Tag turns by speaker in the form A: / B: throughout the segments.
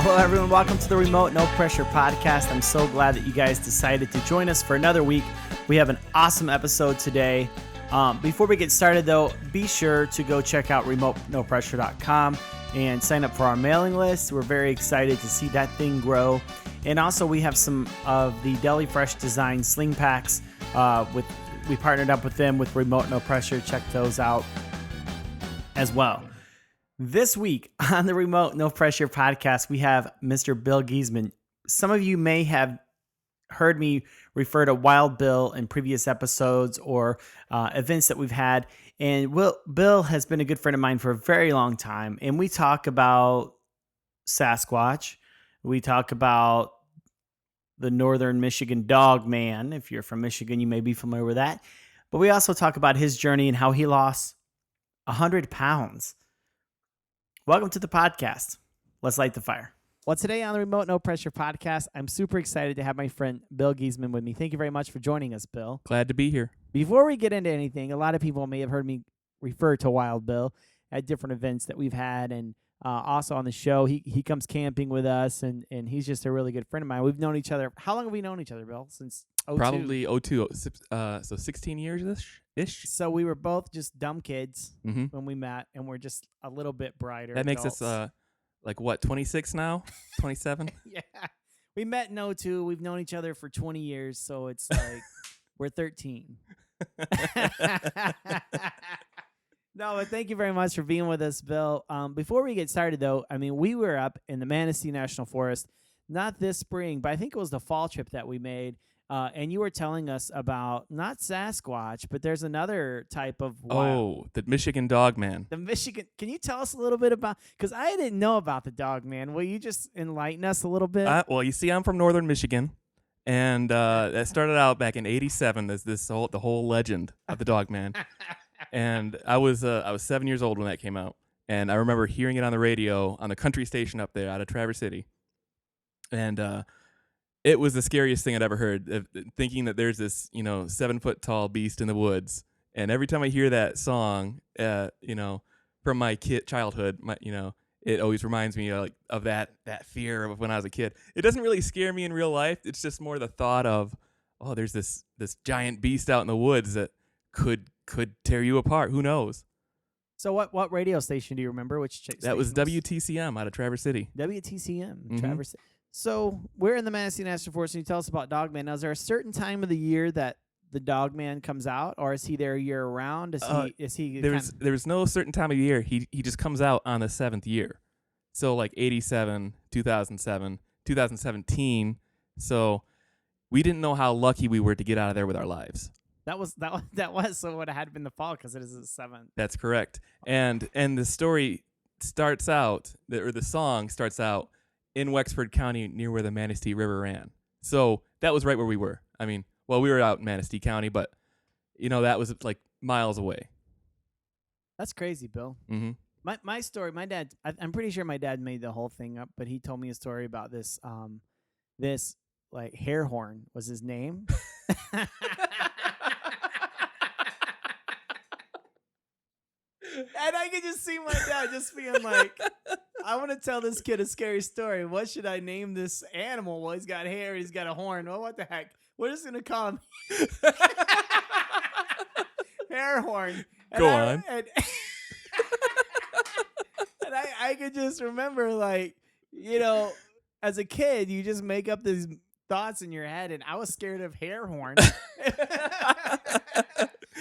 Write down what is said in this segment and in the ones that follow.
A: Well, hello, everyone. Welcome to the Remote No Pressure Podcast. I'm so glad that you guys decided to join us for another week. We have an awesome episode today. Before we get started, though, be sure to go check out remotenopressure.com and sign up for our mailing list. We're very excited to see that thing grow. And also, we have some of the Deli Fresh Design sling packs. We partnered up with them with Remote No Pressure. Check those out as well. This week on the Remote No Pressure Podcast, we have Mr. Bill Guzman. Some of you may have heard me refer to Wild Bill in previous episodes or events that we've had. And Bill has been a good friend of mine for a very long time. And we talk about Sasquatch. We talk about the Northern Michigan Dogman. If you're from Michigan, you may be familiar with that. But we also talk about his journey and how he lost 100 pounds. Welcome to the podcast. Let's light the fire. Well, today on the Remote No Pressure Podcast, I'm super excited to have my friend Bill Guzman with me. Thank you very much for joining us, Bill.
B: Glad to be here.
A: Before we get into anything, a lot of people may have heard me refer to Wild Bill at different events that we've had, and also on the show. He comes camping with us, and he's just a really good friend of mine. We've known each other. How long have we known each other, Bill? Since 02?
B: Probably 02, so 16 years-ish.
A: So we were both just dumb kids when we met, and we're just a little bit brighter.
B: That makes
A: adults.
B: us, 26 now? 27?
A: Yeah. We met in 02. We've known each other for 20 years, so it's like we're 13. No, but thank you very much for being with us, Bill. Before we get started, though, I mean, we were up in the Manistee National Forest, not this spring, but I think it was the fall trip that we made, and you were telling us about not Sasquatch, but there's another type of wild.
B: Oh, the Michigan Dogman.
A: The Michigan. Can you tell us a little bit about? Because I didn't know about the Dogman. Will you just enlighten us a little bit?
B: Well, you see, I'm from Northern Michigan, and that started out back in '87 as the whole legend of the Dogman. And I was 7 years old when that came out, and I remember hearing it on the radio on a country station up there out of Traverse City, and it was the scariest thing I'd ever heard. Thinking that there's this 7-foot tall beast in the woods, and every time I hear that song, from my childhood, it always reminds me of that fear of when I was a kid. It doesn't really scare me in real life. It's just more the thought of, oh, there's this giant beast out in the woods that could tear you apart. Who knows?
A: So what radio station do you remember?
B: That was WTCM out of Traverse City.
A: WTCM, Traverse. So we're in the Manistee National Forest, and you tell us about Dogman. Now, is there a certain time of the year that the Dogman comes out, or is he there year round?
B: There's no certain time of year. He just comes out on the 7th year. So like 87, 2007, 2017. So we didn't know how lucky we were to get out of there with our lives.
A: That was so it would have had been the fall because it is the 7th.
B: That's correct. And the story starts out, or the song starts out in Wexford County near where the Manistee River ran. So that was right where we were. I mean, well, we were out in Manistee County, but that was like miles away. That's
A: crazy, Bill.
B: Mm-hmm.
A: My story, my dad, I'm pretty sure my dad made the whole thing up, but he told me a story about this like Hare Horn was his name. And I could just see my dad just being like, I want to tell this kid a scary story. What should I name this animal? Well, he's got hair. He's got a horn. Well, what the heck? We're just going to call him Hare Horn.
B: Go on.
A: And I could just remember, like, as a kid, you just make up these thoughts in your head, and I was scared of Hare Horn.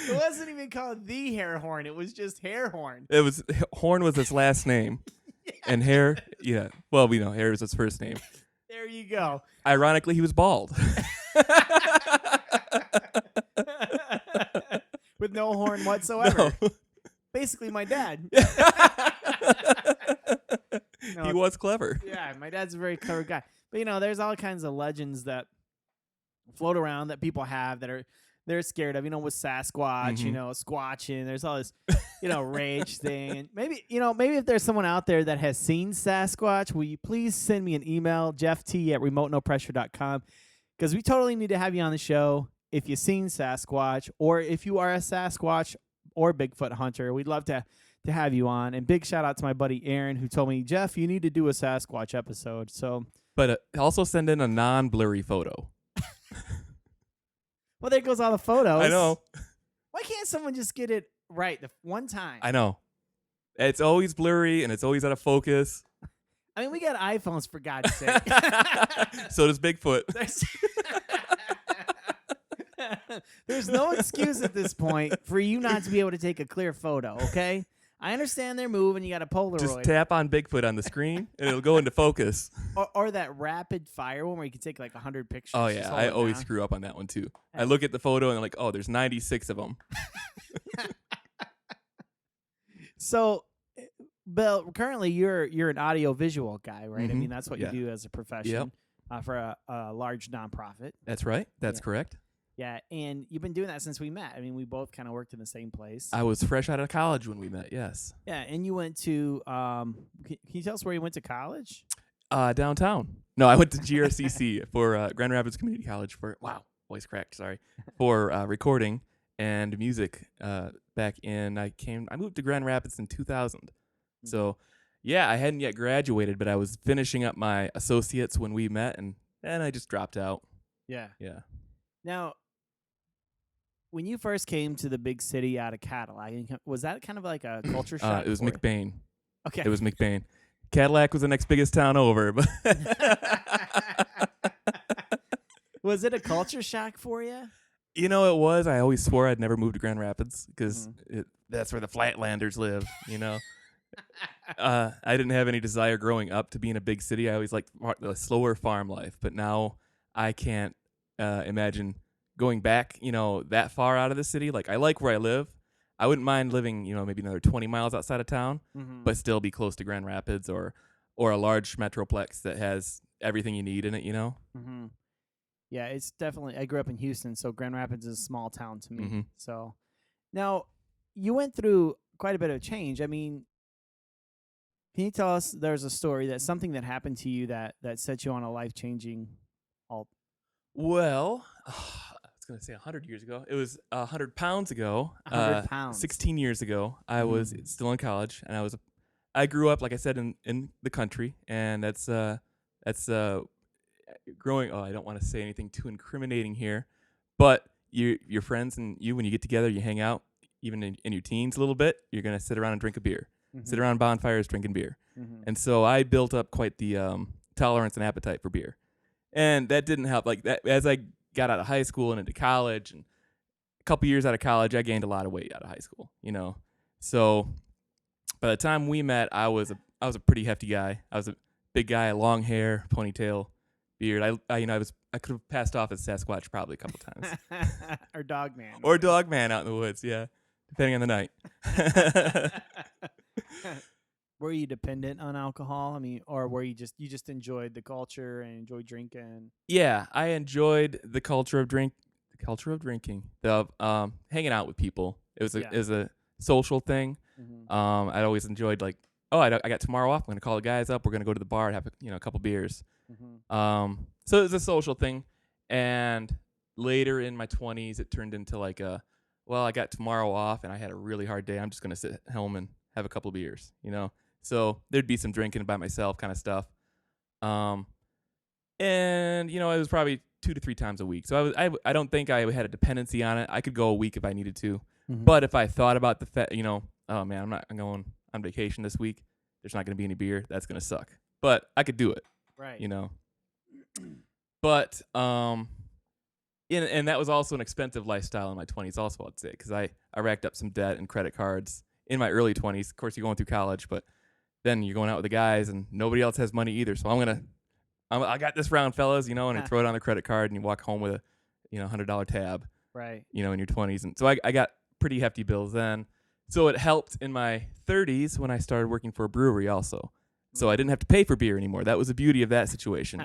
A: It wasn't even called the Hare Horn. It was just Hare Horn.
B: It was Horn was his last name, yeah. And Hare, yeah. Well, we know Hare was his first name.
A: There you go.
B: Ironically, he was bald,
A: with no horn whatsoever.
B: No.
A: Basically, my dad.
B: He was clever.
A: Yeah, my dad's a very clever guy. But there's all kinds of legends that float around that people have that they're scared of, with Sasquatch, squatching. There's all this, rage thing. And maybe if there's someone out there that has seen Sasquatch, will you please send me an email, jefft@remotenopressure.com, because we totally need to have you on the show if you've seen Sasquatch, or if you are a Sasquatch or Bigfoot hunter. We'd love to to have you on. And big shout out to my buddy Aaron, who told me, Jeff, you need to do a Sasquatch episode. So,
B: But also send in a non-blurry photo.
A: well, there goes all the photos.
B: I know.
A: Why can't someone just get it right the one time?
B: I know. It's always blurry and it's always out of focus.
A: I mean, we got iPhones, for God's sake.
B: So does Bigfoot.
A: There's no excuse at this point for you not to be able to take a clear photo, okay? I understand they're moving. You got a Polaroid.
B: Just tap on Bigfoot on the screen and it'll go into focus.
A: Or that rapid fire one where you can take like 100 pictures.
B: Oh, yeah. I always screw up on that one, too. I look at the photo and I'm like, oh, there's 96 of them.
A: So, Bill, currently you're an audio visual guy, right?
B: Mm-hmm.
A: I mean, that's what you do as a profession for a large nonprofit.
B: That's right. That's correct.
A: Yeah, and you've been doing that since we met. I mean, we both kind of worked in the same place.
B: I was fresh out of college when we met, yes.
A: Yeah, and you went to, can you tell us where you went to college?
B: Downtown. No, I went to GRCC for Grand Rapids Community College for, voice cracked, sorry, for recording and music back in, I moved to Grand Rapids in 2000. Mm-hmm. So, yeah, I hadn't yet graduated, but I was finishing up my associates when we met, and I just dropped out.
A: Yeah.
B: Yeah.
A: Now, when you first came to the big city out of Cadillac, was that kind of like a culture shock?
B: It was McBain.
A: Okay.
B: It was McBain. Cadillac was the next biggest town over. But
A: was it a culture shock for you?
B: You know, it was. I always swore I'd never move to Grand Rapids because that's where the Flatlanders live, you know. I didn't have any desire growing up to be in a big city. I always liked the slower farm life. But now I can't imagine going back, you know, that far out of the city. Like, I like where I live. I wouldn't mind living, you know, maybe another 20 miles outside of town, but still be close to Grand Rapids or a large metroplex that has everything you need in it, you know?
A: Mm-hmm. Yeah, it's definitely, I grew up in Houston, so Grand Rapids is a small town to me.
B: Mm-hmm.
A: So now you went through quite a bit of change. I mean, can you tell us, there's a story that something that happened to you that set you on a life-changing halt?
B: Well, I was going to say 100 years ago. It was 100 pounds ago.
A: 100 pounds.
B: 16 years ago. I was still in college, and I grew up, like I said, in the country, and that's growing. Oh, I don't want to say anything too incriminating here, but your friends and you, when you get together, you hang out, even in your teens a little bit, you're going to sit around and drink a beer. Sit around bonfires drinking beer. And so I built up quite the tolerance and appetite for beer. And that didn't help. Like that, as I got out of high school and into college, and a couple years out of college, I gained a lot of weight out of high school, you know. So by the time we met, I was a pretty hefty guy. I was a big guy, long hair, ponytail, beard. I could have passed off as Sasquatch probably a couple times.
A: Or Dogman.
B: Or Dogman out in the woods, yeah, depending on the night.
A: Were you dependent on alcohol? I mean, or were you just enjoyed the culture and enjoyed drinking?
B: Yeah, I enjoyed the culture of drinking, the hanging out with people. It was a social thing. I'd always enjoyed like, I got tomorrow off. I'm gonna call the guys up. We're gonna go to the bar and have a couple beers. So it was a social thing. And later in my 20s, it turned into like I got tomorrow off and I had a really hard day. I'm just gonna sit at home and have a couple of beers, you know. So there'd be some drinking by myself kind of stuff. And it was probably 2 to 3 times a week. So I don't think I had a dependency on it. I could go a week if I needed to. But if I thought about oh man, I'm going on vacation this week, there's not going to be any beer, that's going to suck. But I could do it. Right. You know. But and that was also an expensive lifestyle in my 20s also, I'd say, cuz I racked up some debt and credit cards in my early 20s. Of course, you're going through college, but then you're going out with the guys and nobody else has money either. So I got this round, fellas, and you throw it on the credit card and you walk home with a $100 tab. Right. In your 20s. And so I got pretty hefty bills then. So it helped in my 30s when I started working for a brewery also. So I didn't have to pay for beer anymore. That was the beauty of that situation.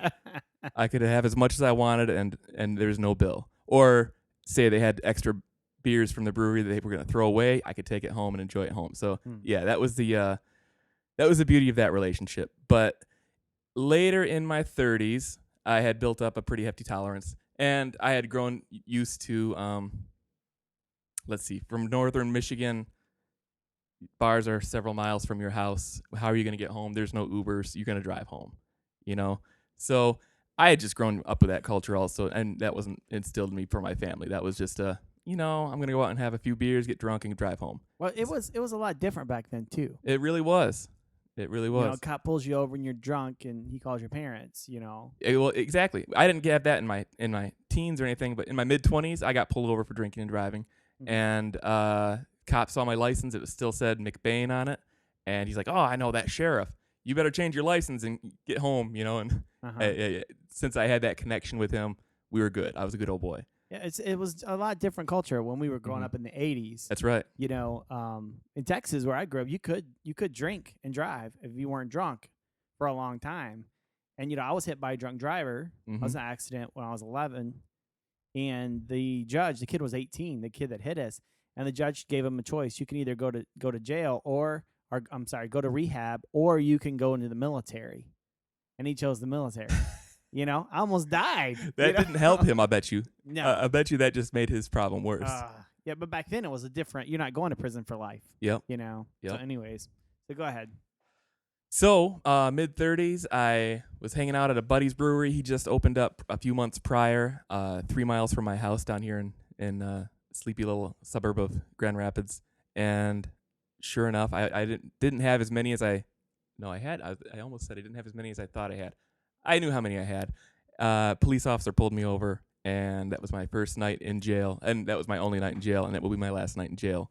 B: I could have as much as I wanted and there's no bill. Or say they had extra beers from the brewery that they were going to throw away, I could take it home and enjoy it home. So yeah, that was the beauty of that relationship. But later in my 30s, I had built up a pretty hefty tolerance, and I had grown used to from northern Michigan bars are several miles from your house. How are you going to get home? There's no Ubers. You're going to drive home, you know? So I had just grown up with that culture also, and that wasn't instilled in me for my family. That was just I'm going to go out and have a few beers, get drunk, and drive home.
A: Well, it was a lot different back then too.
B: It really was. It really was.
A: You know, cop pulls you over and you're drunk, and he calls your parents. You know.
B: Well, exactly. I didn't have that in my teens or anything, but in my mid-20s, I got pulled over for drinking and driving, and cop saw my license. It still said McBain on it, and he's like, "Oh, I know that sheriff. You better change your license and get home." You know, and since I had that connection with him, we were good. I was a good old boy.
A: Yeah, it was a lot different culture when we were growing up in the 80s.
B: That's right.
A: You know, in Texas where I grew up, you could drink and drive if you weren't drunk for a long time. And you know, I was hit by a drunk driver. I was in an accident when I was 11, and the kid was 18, the kid that hit us, and the judge gave him a choice. You can either go to jail or go to rehab, or you can go into the military. And he chose the military. You know, I almost died.
B: That didn't help him, I bet you.
A: No.
B: I bet you that just made his problem worse.
A: Yeah, but back then it was you're not going to prison for life.
B: Yep.
A: You know?
B: Yep.
A: So anyways, so go ahead.
B: So, mid-30s, I was hanging out at a buddy's brewery. He just opened up a few months prior, 3 miles from my house down here in a sleepy little suburb of Grand Rapids. And sure enough, I didn't have as many as I had. I almost said I didn't have as many as I thought I had. I knew how many I had. Police officer pulled me over, and that was my first night in jail, and that was my only night in jail, and that will be my last night in jail.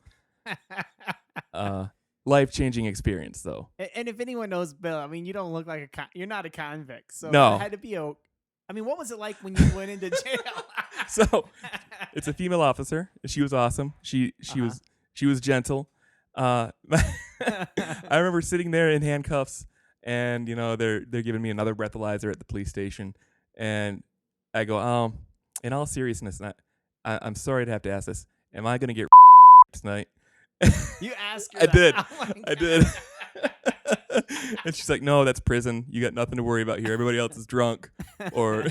B: Life-changing experience, though.
A: And if anyone knows Bill, I mean, you don't look like you're not a convict, so
B: no.
A: It had to be I mean, what was it like when you went into jail?
B: So, it's a female officer. She was awesome. She was gentle. I remember sitting there in handcuffs. And, you know, they're giving me another breathalyzer at the police station. And I go, in all seriousness, I'm sorry to have to ask this. Am I going to get tonight?
A: You asked her
B: I
A: that.
B: did.
A: Oh
B: I did. And she's like, no, that's prison. You got nothing to worry about here. Everybody else is drunk or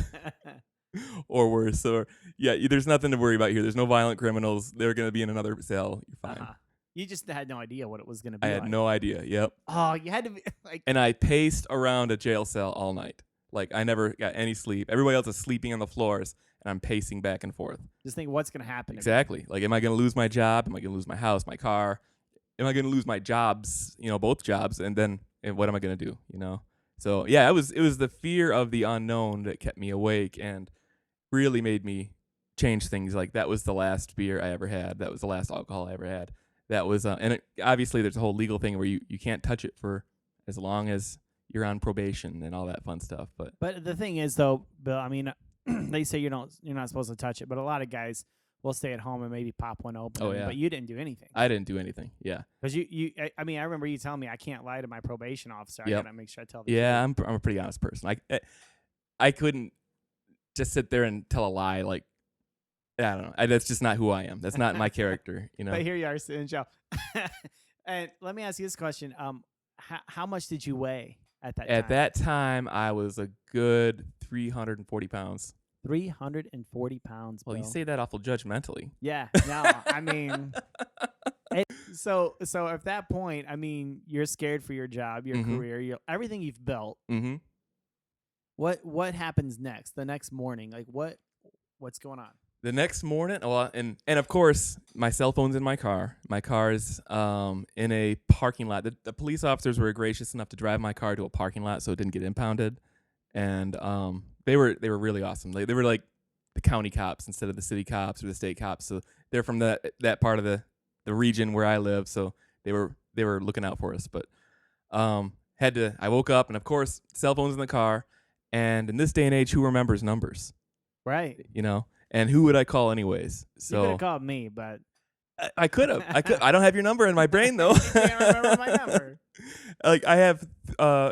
B: worse. Or, yeah, there's nothing to worry about here. There's no violent criminals. They're going to be in another cell. You're fine.
A: You just had no idea what it was going to be.
B: I had no idea. Yep.
A: Oh, you had to be like.
B: And I paced around a jail cell all night. Like, I never got any sleep. Everybody else is sleeping on the floors, and I'm pacing back and forth.
A: Just think, what's going to happen?
B: Exactly. Like, am I going to lose my job? Am I going to lose my house, my car? Am I going to lose my jobs? You know, both jobs. And then what am I going to do? You know. So yeah, it was the fear of the unknown that kept me awake and really made me change things. Like, that was the last beer I ever had. That was the last alcohol I ever had. That was, obviously there's a whole legal thing where you can't touch it for as long as you're on probation and all that fun stuff. But
A: the thing is, though, Bill, I mean, they say you're not supposed to touch it, but a lot of guys will stay at home and maybe pop one open.
B: Oh, yeah.
A: But you didn't do anything.
B: I didn't do anything. Yeah.
A: Because I mean, I remember you telling me I can't lie to my probation officer.
B: Yep.
A: I gotta make sure I tell the
B: truth.
A: truth.
B: I'm a pretty honest person. I couldn't just sit there and tell a lie. Like, I don't know. That's just not who I am. That's not my character, you know.
A: But here you are sitting in jail. And let me ask you this question: how much did you weigh at that time?
B: At that time, I was a good 340 pounds.
A: 340 pounds.
B: Well,
A: Bill.
B: you say that awful judgmentally.
A: Yeah. No, I mean, so at that point, I mean, you're scared for your job, your career, everything you've built.
B: Mm-hmm.
A: What happens next? The next morning, like what's going on?
B: The next morning, and of course, my cell phone's in my car. My car's in a parking lot. The police officers were gracious enough to drive my car to a parking lot so it didn't get impounded, and they were really awesome. They were like the county cops instead of the city cops or the state cops. So they're from that part of the region where I live. So they were looking out for us. But I woke up, and of course, cell phone's in the car. And in this day and age, who remembers numbers?
A: Right.
B: You know. And who would I call anyways? So
A: you could have called me, but
B: I could have. I don't have your number in my brain though.
A: You can't remember my number.
B: Like, I have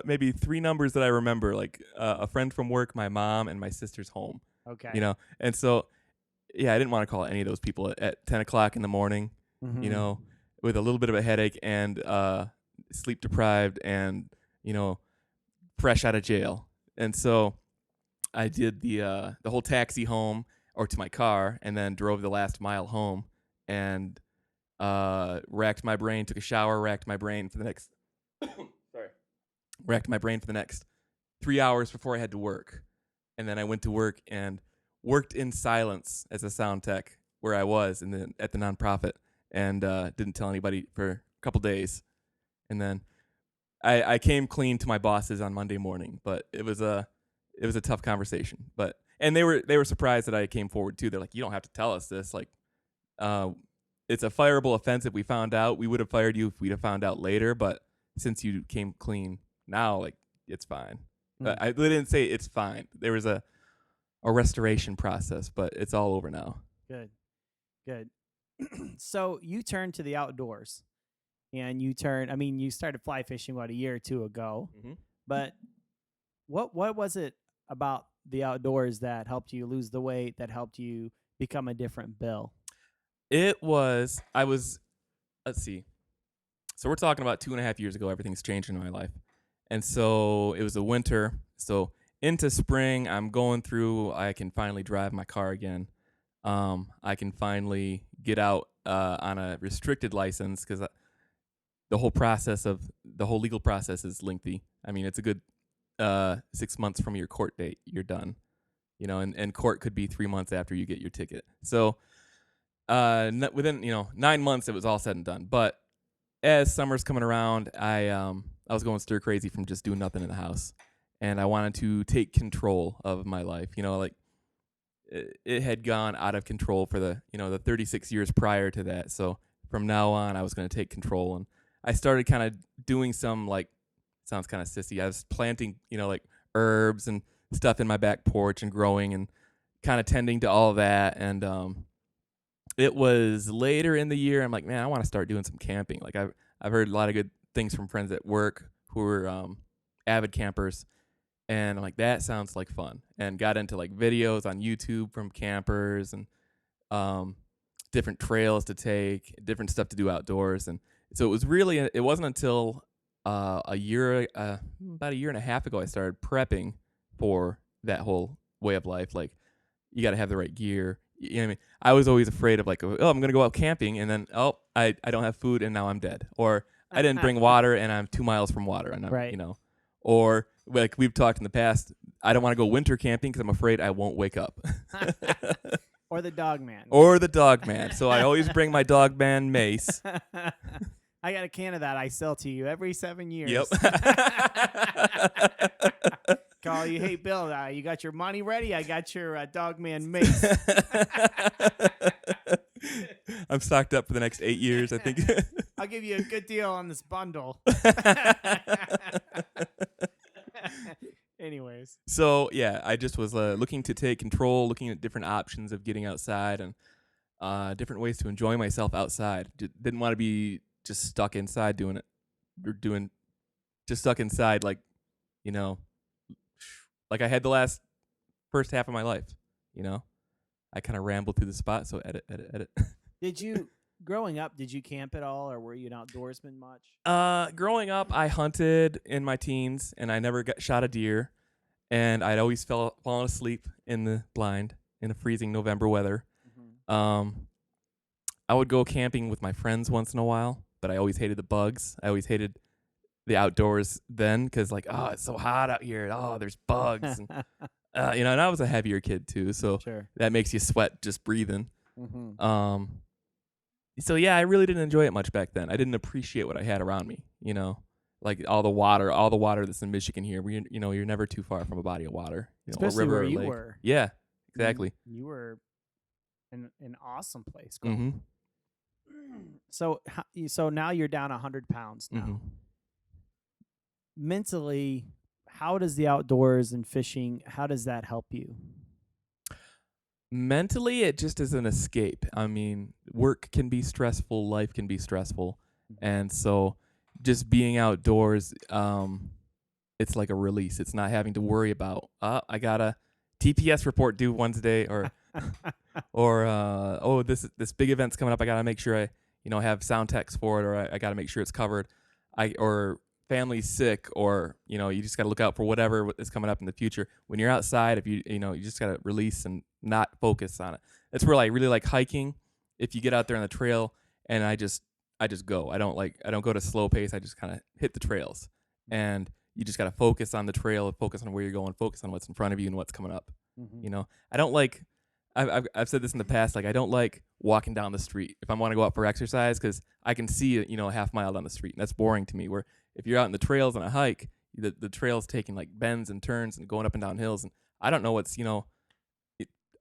B: maybe 3 numbers that I remember. Like a friend from work, my mom, and my sister's home.
A: Okay.
B: You know, and so yeah, I didn't want to call any of those people at 10 o'clock in the morning.
A: Mm-hmm.
B: You know, with a little bit of a headache and sleep deprived and fresh out of jail. And so I did the whole taxi home. Or to my car, and then drove the last mile home. And racked my brain, took a shower, racked my brain for the next 3 hours before I had to work. And then I went to work and worked in silence as a sound tech where I was at the nonprofit, and didn't tell anybody for a couple days. And then I came clean to my bosses on Monday morning, but it was a tough conversation. And they were surprised that I came forward too. They're like, "You don't have to tell us this. Like, it's a fireable offense. If we found out, we would have fired you if we'd have found out later. But since you came clean now, like, it's fine." They didn't say it's fine. There was a restoration process, but it's all over now.
A: Good. So you turned to the outdoors, and you started fly fishing a year or two ago.
B: Mm-hmm.
A: But what was it about the outdoors that helped you lose the weight, that helped you become a different Bill?
B: Let's see. So we're talking about 2.5 years ago. Everything's changed in my life. And so it was a winter. So into spring, I'm going through, I can finally drive my car again. I can finally get out on a restricted license, because the whole legal process is lengthy. I mean, it's a good 6 months from your court date, you're done. And court could be 3 months after you get your ticket. So within 9 months, it was all said and done. But as summer's coming around, I was going stir crazy from just doing nothing in the house, and I wanted to take control of my life. It had gone out of control for the 36 years prior to that. So from now on, I was going to take control, and I started kind of doing some, like, sounds kind of sissy. I was planting herbs and stuff in my back porch and growing and kind of tending to all of that. And it was later in the year, I'm like, man, I want to start doing some camping. Like, I've heard a lot of good things from friends at work who were avid campers, and I'm like, that sounds like fun. And got into like videos on YouTube from campers and different trails to take, different stuff to do outdoors. And so it wasn't until about a year and a half ago, I started prepping for that whole way of life. Like, you got to have the right gear. You know what I mean? I was always afraid of, like, I'm going to go out camping, and then, I don't have food, and now I'm dead. Or I didn't bring water, and I'm 2 miles from water. And
A: right.
B: Or, like we've talked in the past, I don't want to go winter camping because I'm afraid I won't wake up.
A: Or the Dogman.
B: So I always bring my Dogman mace.
A: I got a can of that I sell to you every 7 years.
B: Yep.
A: Call you, hey, Bill, you got your money ready? I got your Dogman mace.
B: I'm stocked up for the next 8 years, I think.
A: I'll give you a good deal on this bundle. Anyways.
B: So, yeah, I just was looking to take control, looking at different options of getting outside and different ways to enjoy myself outside. Didn't want to be just stuck inside doing it. Or just stuck inside, like I had the first half of my life, I kind of rambled through the spot, so edit.
A: Growing up, did you camp at all, or were you an outdoorsman much?
B: Growing up, I hunted in my teens, and I never shot a deer, and I'd always fallen asleep in the blind in the freezing November weather. Mm-hmm. I would go camping with my friends once in a while, but I always hated the bugs. I always hated the outdoors then, because it's so hot out here. There's bugs. And, and I was a heavier kid too, so
A: sure.
B: That makes you sweat just breathing.
A: Mm-hmm.
B: So yeah, I really didn't enjoy it much back then. I didn't appreciate what I had around me, like all the water that's in Michigan here. You're never too far from a body of water,
A: especially
B: a river
A: where
B: or
A: you
B: lake.
A: were.
B: Yeah, exactly.
A: You were in an awesome place. Mm-hmm. So now you're down 100 pounds now.
B: Mm-hmm.
A: Mentally, how does the outdoors and fishing, how does that help you?
B: Mentally, it just is an escape. I mean, work can be stressful, life can be stressful. And so just being outdoors, it's like a release. It's not having to worry about, I got a TPS report due Wednesday, or this big event's coming up. I got to make sure I, have sound techs for it, or I got to make sure it's covered. Or family's sick, or you just got to look out for whatever is coming up in the future. When you're outside, if you just got to release and not focus on it. That's where I really like hiking. If you get out there on the trail and I just go. I don't go to slow pace. I just kind of hit the trails, and you just got to focus on the trail, focus on where you're going, focus on what's in front of you and what's coming up.
A: Mm-hmm.
B: You know, I don't like. I've said this in the past. Like, I don't like walking down the street if I want to go out for exercise, because I can see it, a half mile down the street, and that's boring to me. Where if you're out in the trails on a hike, the trail's taking like bends and turns and going up and down hills, and I don't know what's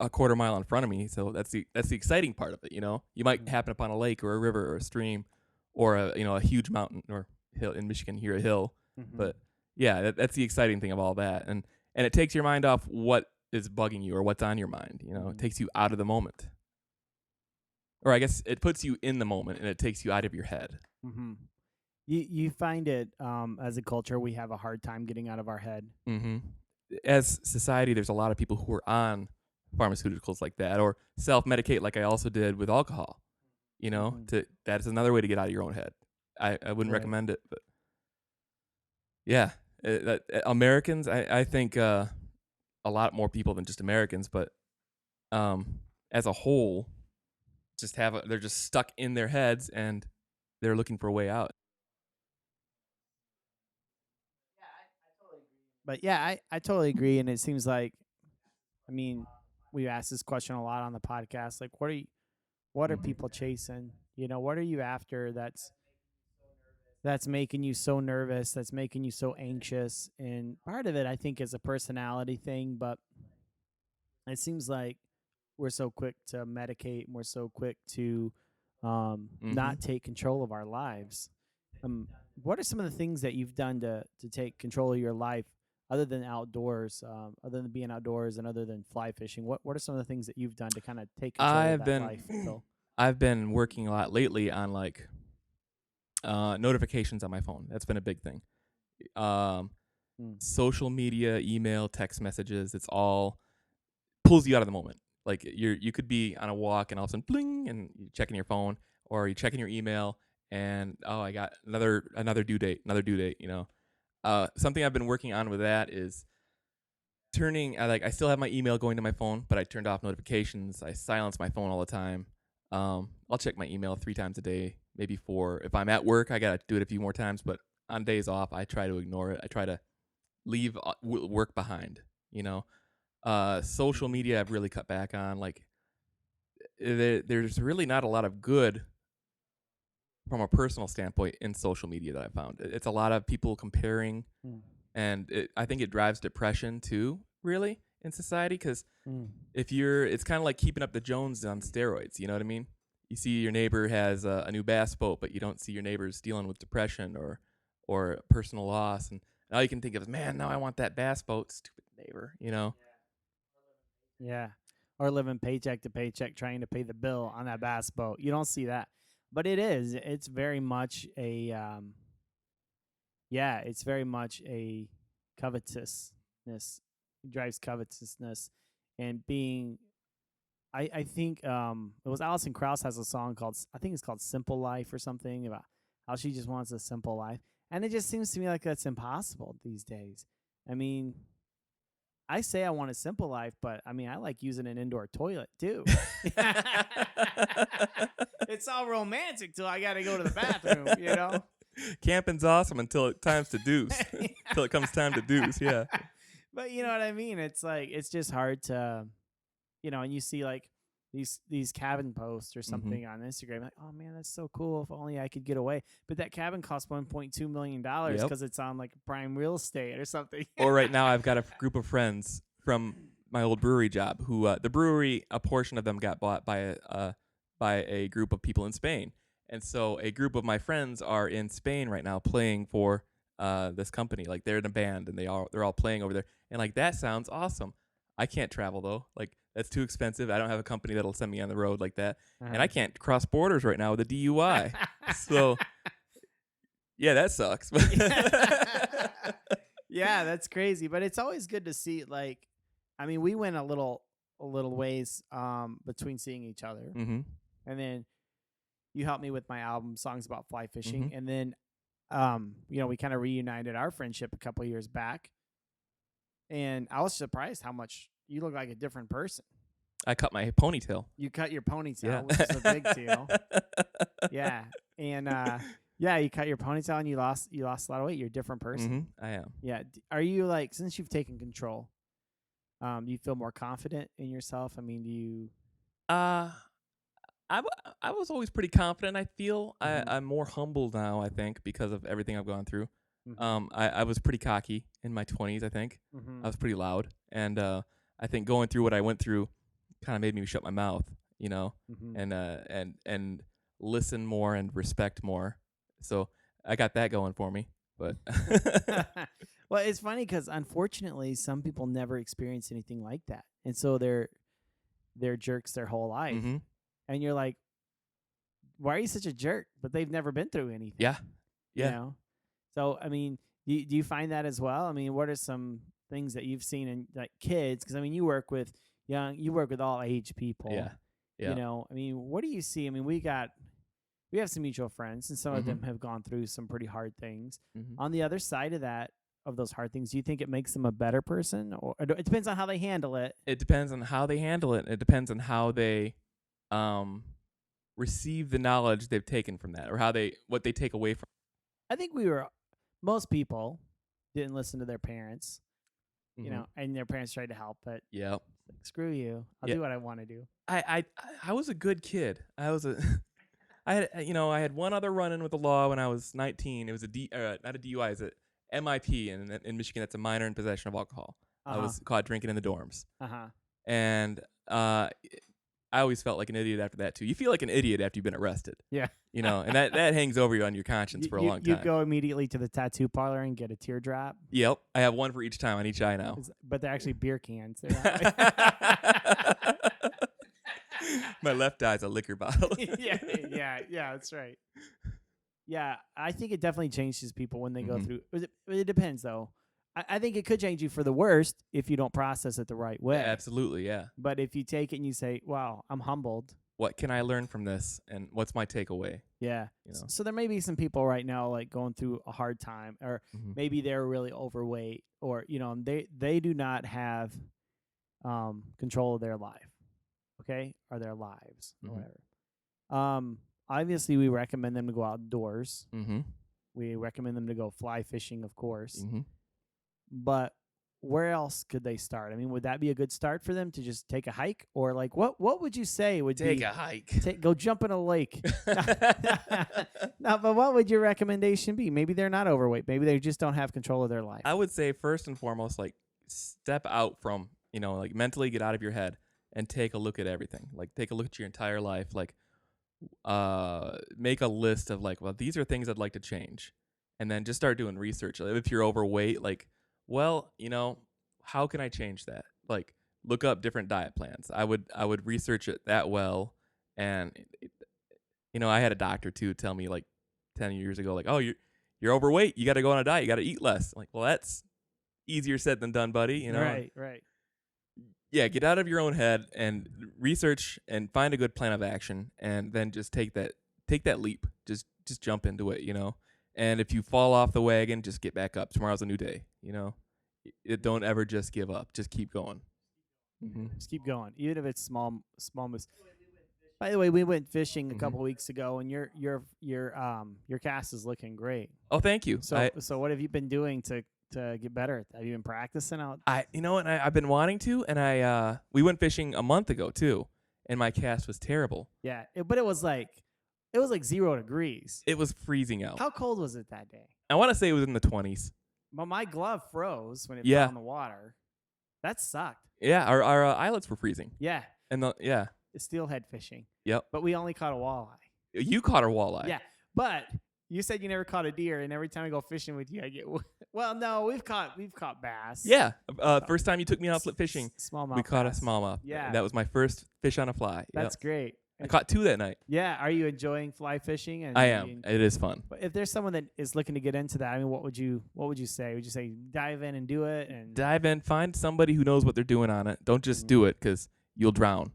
B: a quarter mile in front of me. So that's the exciting part of it. You might happen upon a lake or a river or a stream, or a huge mountain or hill in Michigan here, a hill.
A: Mm-hmm.
B: But yeah, that's the exciting thing of all that, and it takes your mind off what is bugging you or what's on your mind. It takes you out of the moment, or I guess it puts you in the moment and it takes you out of your head.
A: Mm-hmm. You find it as a culture, we have a hard time getting out of our head.
B: Mm-hmm. As society, there's a lot of people who are on pharmaceuticals like that, or self-medicate like I also did with alcohol. That's another way to get out of your own head. I wouldn't recommend it, but yeah, Americans, I think a lot more people than just Americans, but as a whole, they're just stuck in their heads and they're looking for a way out.
A: But yeah, I totally agree, and it seems like, I mean, we asked this question a lot on the podcast. Like, what are people chasing? What are you after? That's making you so nervous. That's making you so anxious. And part of it, I think, is a personality thing. But it seems like we're so quick to medicate, and we're so quick to not take control of our lives. What are some of the things that you've done to take control of your life, other than outdoors, other than being outdoors, and other than fly fishing? What are some of the things that you've done to kind of take control of that life, Phil?
B: I've been working a lot lately on like notifications on my phone. That's been a big thing. Social media, email, text messages, it's all pulls you out of the moment. Like you could be on a walk and all of a sudden bling, and you're checking your phone, or you're checking your email, and I got another due date. Something I've been working on with that is I still have my email going to my phone, but I turned off notifications. I silence my phone all the time. I'll check my email 3 times a day, maybe 4. If I'm at work, I gotta do it a few more times, but on days off, I try to ignore it. I try to leave work behind. Social media I've really cut back on. Like, there's really not a lot of good from a personal standpoint in social media that I found. It's a lot of people comparing, and I think it drives depression too, really, in society, because it's kind of like keeping up the Joneses on steroids. You know what I mean? You see your neighbor has a new bass boat, but you don't see your neighbors dealing with depression or personal loss, and all you can think of is, man, now I want that bass boat. Stupid neighbor,
A: Yeah. Or living paycheck to paycheck trying to pay the bill on that bass boat. You don't see that. But it's very much a it's very much a covetousness. It drives covetousness, and being I think it was Alison Krauss has a song called, I think it's called Simple Life or something, about how she just wants a simple life. And it just seems to me like that's impossible these days. I mean, I say I want a simple life, but I mean, I like using an indoor toilet too. It's all romantic till I got to go to the bathroom,
B: Camping's awesome until it times to deuce. Until it comes time to deuce, yeah.
A: But you know what I mean? It's like, it's just hard to, and you see like these cabin posts or something on Instagram, like, oh man, that's so cool. If only I could get away. But that cabin costs $1.2 million because it's on like prime real estate or something.
B: Or right now, I've got a group of friends from my old brewery job who the brewery, a portion of them got bought by a group of people in Spain. And so a group of my friends are in Spain right now playing for this company. Like, they're in a band and they're all playing over there. And like, that sounds awesome. I can't travel though. Like, that's too expensive. I don't have a company that'll send me on the road like that. And I can't cross borders right now with a DUI. So yeah, that sucks.
A: Yeah, that's crazy. But it's always good to see, like, I mean, we went a little ways between seeing each other.
B: Mm-hmm.
A: And then you helped me with my album, Songs About Fly Fishing.
B: Mm-hmm.
A: And then, we kind of reunited our friendship a couple years back. And I was surprised how much you look like a different person.
B: I cut my ponytail.
A: You cut your ponytail,
B: Yeah.
A: which is a big deal. Yeah. And yeah, you cut your ponytail and you lost a lot of weight. You're a different person.
B: I am.
A: Yeah. Are you like, since you've taken control, do you feel more confident in yourself? I mean, do you?
B: Uh, I was always pretty confident. I feel
A: Mhm.
B: I'm more humble now. I think because of everything I've gone through.
A: Mhm.
B: I was pretty cocky in my 20s. I think
A: Mhm.
B: I was pretty loud, and I think going through what I went through kind of made me shut my mouth,
A: Mhm.
B: and listen more and respect more. So I got that going for me. But
A: Well, it's funny because unfortunately, some people never experience anything like that, and so they're jerks their whole life,
B: hmm
A: and you're like, why are you such a jerk? But they've never been through anything.
B: yeah,
A: You
B: yeah.
A: know. So I mean, do you find that as well? I mean, what are some things that you've seen in like kids? Because I mean, you work with all age people.
B: Yeah.
A: You
B: Yeah.
A: know, I mean, what do you see? I mean, we have some mutual friends, and some of them have gone through some pretty hard things.
B: hmm
A: On the other side of that, of those hard things, do you think it makes them a better person, or it depends on how they handle it?
B: It depends on how they handle it. It depends on how they receive the knowledge they've taken from that, or what they take away from.
A: I think most people didn't listen to their parents, and their parents tried to help, but
B: Yeah.
A: like, screw you, I'll
B: Yeah.
A: do what I want to do.
B: I was a good kid. I was a I had one other run-in with the law when I was 19. It was not a DUI, it's a MIP in Michigan. That's a minor in possession of alcohol. I was caught drinking in the dorms, and I always felt like an idiot after that too. You feel like an idiot after you've been arrested,
A: Yeah.
B: and that hangs over you on your conscience for a long time.
A: You go immediately to the tattoo parlor and get a teardrop.
B: Yep, I have one for each time on each eye now.
A: But they're actually beer cans.
B: My left eye's a liquor bottle.
A: yeah, that's right. Yeah, I think it definitely changes people when they go through. It depends, though. I think it could change you for the worst if you don't process it the right way.
B: Yeah, absolutely, yeah.
A: But if you take it and you say, wow, I'm humbled.
B: What can I learn from this, and what's my takeaway?
A: Yeah. So there may be some people right now like going through a hard time, or maybe they're really overweight, or they do not have control of their life, okay, or their lives, or whatever. Obviously, we recommend them to go outdoors. We recommend them to go fly fishing, of course. But where else could they start? I mean, would that be a good start for them to just take a hike, or like what would you say would
B: take a hike?
A: Go jump in a lake. No, but what would your recommendation be? Maybe they're not overweight. Maybe they just don't have control of their life.
B: I would say first and foremost, like step out from like mentally get out of your head and take a look at everything. Like take a look at your entire life. Like make a list of like, well, these are things I'd like to change, and then just start doing research. If you're overweight, like, well, how can I change that? Like, look up different diet plans. I would research it that well, and I had a doctor too tell me like 10 years ago, like, oh, you're overweight, you got to go on a diet, you got to eat less. I'm like, well, that's easier said than done, buddy.
A: Right.
B: Yeah, get out of your own head and research and find a good plan of action, and then just take that leap. Just jump into it, And if you fall off the wagon, just get back up. Tomorrow's a new day, Don't ever just give up. Just keep going.
A: Just keep going, even if it's small moves. By the way, we went fishing a couple weeks ago, and your cast is looking great.
B: Oh, thank you.
A: So what have you been doing to get better? Have you been practicing out?
B: I've been wanting to, and we went fishing a month ago too, and my cast was terrible.
A: Yeah, but it was like 0 degrees.
B: It was freezing out.
A: How cold was it that day?
B: I want to say it was in the 20s.
A: But my glove froze when it fell in the water. That sucked.
B: Yeah, our eyelets were freezing.
A: Yeah.
B: And
A: It's steelhead fishing.
B: Yep.
A: But we only caught a walleye.
B: You caught a walleye.
A: Yeah, but you said you never caught a deer, and every time I go fishing with you, I get. Well, no, we've caught bass.
B: Yeah. First time you took me out split fishing,
A: smallmouth.
B: We caught
A: bass.
B: a smallmouth.
A: Yeah.
B: That was my first fish on a fly.
A: That's great.
B: I caught 2 that night.
A: Yeah. Are you enjoying fly fishing?
B: I am. It is fun.
A: But if there's someone that is looking to get into that, I mean, what would you say? Would you say dive in and do it? And
B: dive in, find somebody who knows what they're doing on it. Don't just do it because you'll drown.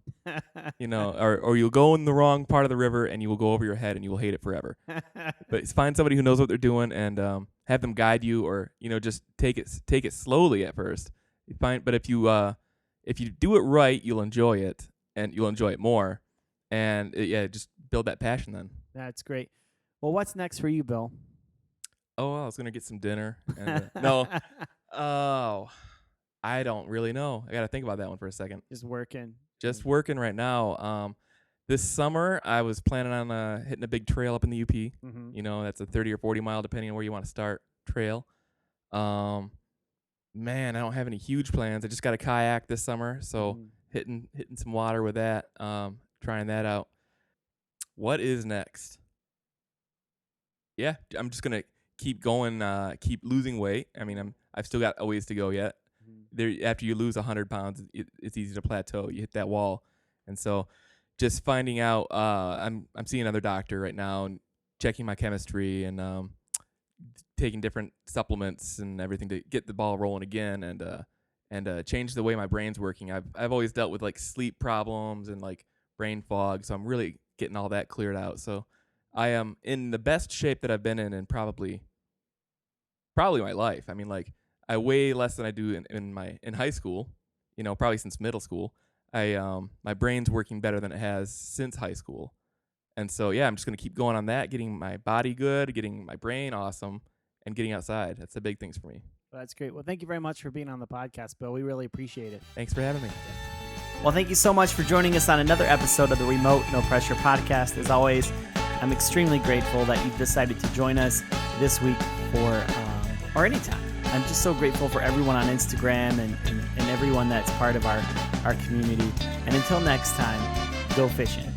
B: Or you'll go in the wrong part of the river and you will go over your head and you will hate it forever. But find somebody who knows what they're doing and have them guide you, or just take it slowly at first. But if you do it right, you'll enjoy it. and you'll enjoy it more. And just build that passion then.
A: That's great. Well, what's next for you, Bill?
B: Oh, I was gonna get some dinner. And, no, oh, I don't really know. I gotta think about that one for a second.
A: Just working.
B: Just working right now. This summer I was planning on hitting a big trail up in the UP.
A: Mm-hmm.
B: You know, that's a 30 or 40 mile, depending on where you want to start, trail. Man, I don't have any huge plans. I just got a kayak this summer, so hitting some water with that. Trying that out. What is next? Yeah, I'm just gonna keep going, keep losing weight. I mean, I've still got a ways to go yet. There, after you lose 100 pounds, it's easy to plateau. You hit that wall, and so just finding out. I'm seeing another doctor right now and checking my chemistry and taking different supplements and everything to get the ball rolling again and change the way my brain's working. I've always dealt with like sleep problems and like brain fog, so I'm really getting all that cleared out. So I am in the best shape that I've been in probably my life. I mean, like I weigh less than I do in high school, probably since middle school. My brain's working better than it has since high school. And so, yeah, I'm just going to keep going on that, getting my body good, getting my brain awesome, and getting outside. That's the big things for me.
A: Well, that's great. Well, thank you very much for being on the podcast, Bill. We really appreciate it.
B: Thanks for having me.
A: Well, thank you so much for joining us on another episode of the Remote No Pressure Podcast. As always, I'm extremely grateful that you've decided to join us this week or anytime. I'm just so grateful for everyone on Instagram and everyone that's part of our community. And until next time, go fishing.